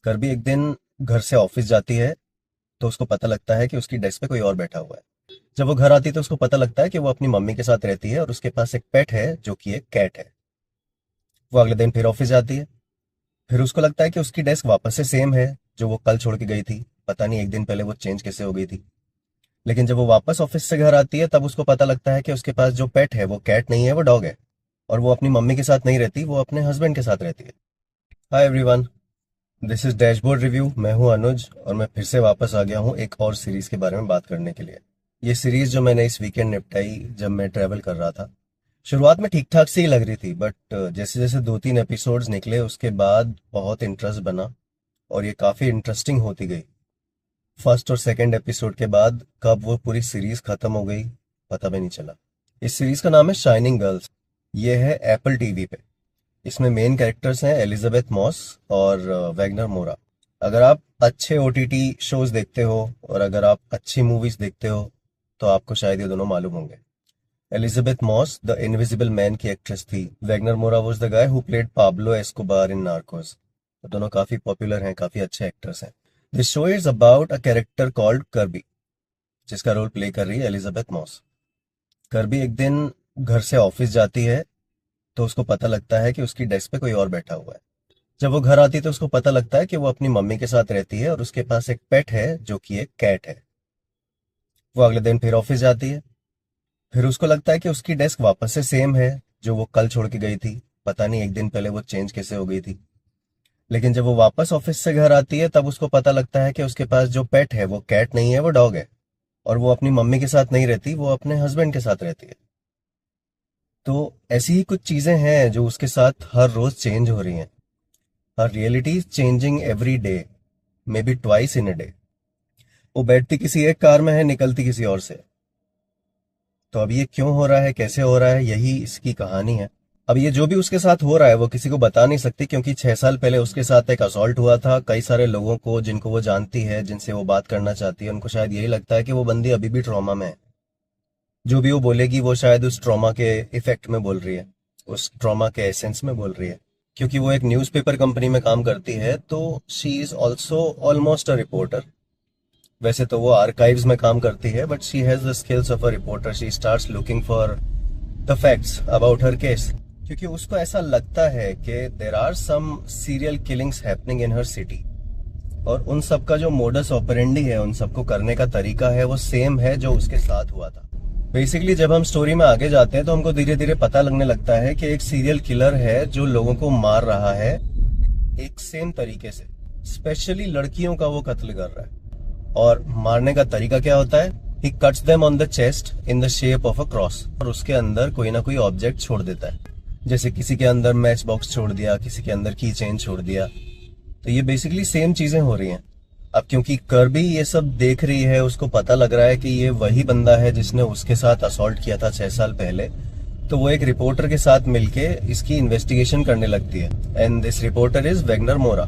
करबी एक दिन घर से ऑफिस जाती है तो उसको पता लगता है कि उसकी डेस्क पे कोई और बैठा हुआ है। जब वो घर आती है तो उसको पता लगता है कि वो अपनी मम्मी के साथ रहती है और उसके पास एक पेट है जो कि एक कैट है। वो अगले दिन फिर ऑफिस जाती है। फिर उसको लगता है कि उसकी डेस्क वापस से सेम है जो वो कल छोड़ के गई थी। पता नहीं एक दिन पहले वो चेंज कैसे हो गई थी। लेकिन जब वो वापस ऑफिस से घर आती है तब उसको पता लगता है कि उसके पास जो पेट है वो कैट नहीं है, वो डॉग है। और वो अपनी मम्मी के साथ नहीं रहती, वो अपने हस्बैंड के साथ रहती है। Hi everyone, this is dashboard review. मैं हूं अनुज और मैं फिर से वापस आ गया हूं एक और सीरीज के बारे में बात करने के लिए। ये सीरीज जो मैंने इस वीकेंड निपटाई जब मैं ट्रैवल कर रहा था। शुरुआत में ठीक ठाक सी ही लग रही थी, बट जैसे जैसे 2-3 एपिसोड्स निकले उसके बाद बहुत इंटरेस्ट बना और ये काफी इंटरेस्टिंग होती गई। फर्स्ट और सेकंड एपिसोड के बाद कब वो पूरी सीरीज खत्म हो गई पता भी नहीं चला। इस सीरीज का नाम है शाइनिंग गर्ल्स। ये है एप्पल टीवी पे। इसमें मेन कैरेक्टर्स हैं एलिजाबेथ मॉस और वैगनर मोरा। अगर आप अच्छे ओटीटी शोज देखते हो और अगर आप अच्छी मूवीज देखते हो तो आपको शायद ये दोनों मालूम होंगे। Elizabeth Moss the Invisible Man की एक्ट्रेस थी। Wagner Moura was the guy who played Pablo Escobar in Narcos. दोनों काफी पॉपुलर हैं, काफी अच्छे एक्टर्स हैं। This show is about a character called Kirby, जिसका रोल प्ले कर रही है एलिजाबेथ मॉस। कर्बी एक दिन घर से ऑफिस जाती है तो उसको पता लगता है कि उसकी डेस्क पे कोई और बैठा हुआ है। जब वो घर आती है तो उसको पता लगता है कि वो अपनी मम्मी के साथ रहती है और उसके पास एक पेट है जो कि एक कैट है। वो अगले दिन फिर ऑफिस जाती है। फिर उसको लगता है कि उसकी डेस्क वापस से सेम है जो वो कल छोड़ के गई थी। पता नहीं एक दिन पहले वो चेंज कैसे हो गई थी। लेकिन जब वो वापस ऑफिस से घर आती है तब उसको पता लगता है कि उसके पास जो पेट है वो कैट नहीं है, वो डॉग है। और वो अपनी मम्मी के साथ नहीं रहती, वो अपने हस्बैंड के साथ रहती है। तो ऐसी ही कुछ चीजें हैं जो उसके साथ हर रोज चेंज हो रही हैं। हर reality is changing every day, may be twice in a day. वो बैठती किसी एक कार में है, निकलती किसी और से। तो अब ये क्यों हो रहा है, कैसे हो रहा है, यही इसकी कहानी है। अब ये जो भी उसके साथ हो रहा है वो किसी को बता नहीं सकती, क्योंकि 6 साल पहले उसके साथ एक असॉल्ट हुआ था। कई सारे लोगों को जिनको वो जानती है, जिनसे वो बात करना चाहती है, उनको शायद यही लगता है कि वो बंदी अभी भी ट्रॉमा में है। जो भी वो बोलेगी वो शायद उस ट्रॉमा के इफेक्ट में बोल रही है, उस ट्रॉमा के एसेंस में बोल रही है। क्योंकि वो एक न्यूज़पेपर कंपनी में काम करती है तो she is also almost a reporter. वैसे तो वो आर्काइव्स में काम करती है, but she has the skills of a reporter. She starts looking for the facts about her case, क्योंकि उसको ऐसा लगता है कि there are some serial killings happening in her city. और उन सब का जो मोडस ऑपरेंडी है, उन सबको करने का तरीका है, वो सेम है जो उसके साथ हुआ था। बेसिकली जब हम स्टोरी में आगे जाते हैं तो हमको धीरे धीरे पता लगने लगता है कि एक सीरियल किलर है जो लोगों को मार रहा है एक सेम तरीके से। स्पेशली लड़कियों का वो कत्ल कर रहा है। और मारने का तरीका क्या होता है? ही cuts them on the chest in the shape of a cross, और उसके अंदर कोई ना कोई ऑब्जेक्ट छोड़ देता है। जैसे किसी के अंदर मैच बॉक्स छोड़ दिया, किसी के अंदर की चेन छोड़ दिया। तो ये बेसिकली सेम चीजें हो रही हैं। अब क्योंकि कर्बी ये सब देख रही है, उसको पता लग रहा है कि ये वही बंदा है जिसने उसके साथ असॉल्ट किया था 6 साल पहले। तो वो एक रिपोर्टर के साथ मिलके इसकी इन्वेस्टिगेशन करने लगती है। And this reporter is Wagner मोरा।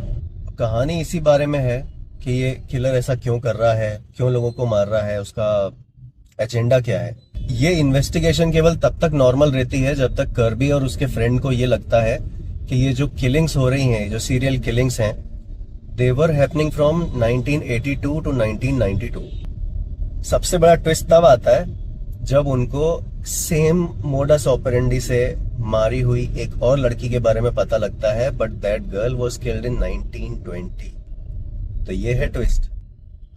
कहानी इसी बारे में है कि ये किलर ऐसा क्यों कर रहा है, क्यों लोगों को मार रहा है, उसका एजेंडा क्या है। ये इन्वेस्टिगेशन केवल तब तक नॉर्मल रहती है जब तक कर्बी और उसके फ्रेंड को ये लगता है कि ये जो किलिंग्स हो रही हैं, जो सीरियल किलिंग्स हैं, they were happening from 1982 to 1992। सबसे बड़ा ट्विस्ट तब आता है जब उनको सेम मोडस ऑपरेंडी से मारी हुई एक और लड़की के बारे में पता लगता है, but that girl was killed in 1920। तो ये है ट्विस्ट।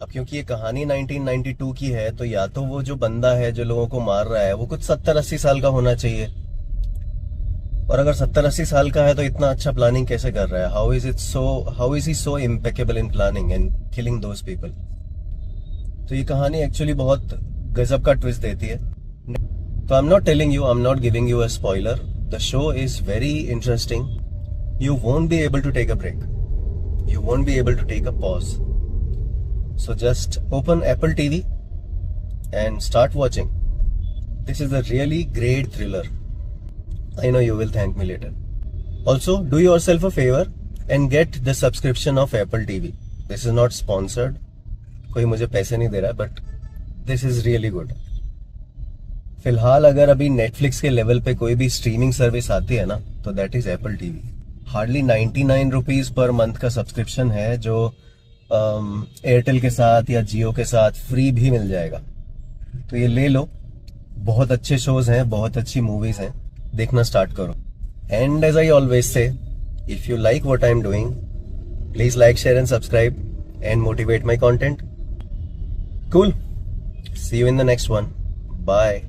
अब क्योंकि ये कहानी 1992 की है तो या तो वो जो बंदा है जो लोगों को मार रहा है वो कुछ 70-80 साल का होना चाहिए। और अगर 70-80 साल का है तो इतना अच्छा प्लानिंग कैसे कर रहा है? How is he so impeccable in planning and killing those people? तो ये कहानी एक्चुअली बहुत गजब का ट्विस्ट देती है। तो I am not telling you, I am not giving you a spoiler. The show is very interesting. You won't be able to take a break, you won't be able to take a pause. So just open Apple TV and start watching. This is a really great thriller. I know you will thank me later. Also, do yourself a favor and get the subscription of Apple TV. This is not sponsored. कोई मुझे पैसे नहीं दे रहा है, but this is really good. फिलहाल अगर अभी Netflix के लेवल पे कोई भी स्ट्रीमिंग सर्विस आती है ना, तो that is Apple TV. Hardly 99 rupees per month का सब्सक्रिप्शन है, जो एयरटेल के साथ या जियो के साथ फ्री भी मिल जाएगा। तो ये ले लो, बहुत अच्छे शोज हैं, बहुत अच्छी मूवीज हैं, देखना स्टार्ट करो। And as I always say, if you like what I am doing, please like, share and subscribe and motivate my content. Cool, see you in the next one, bye.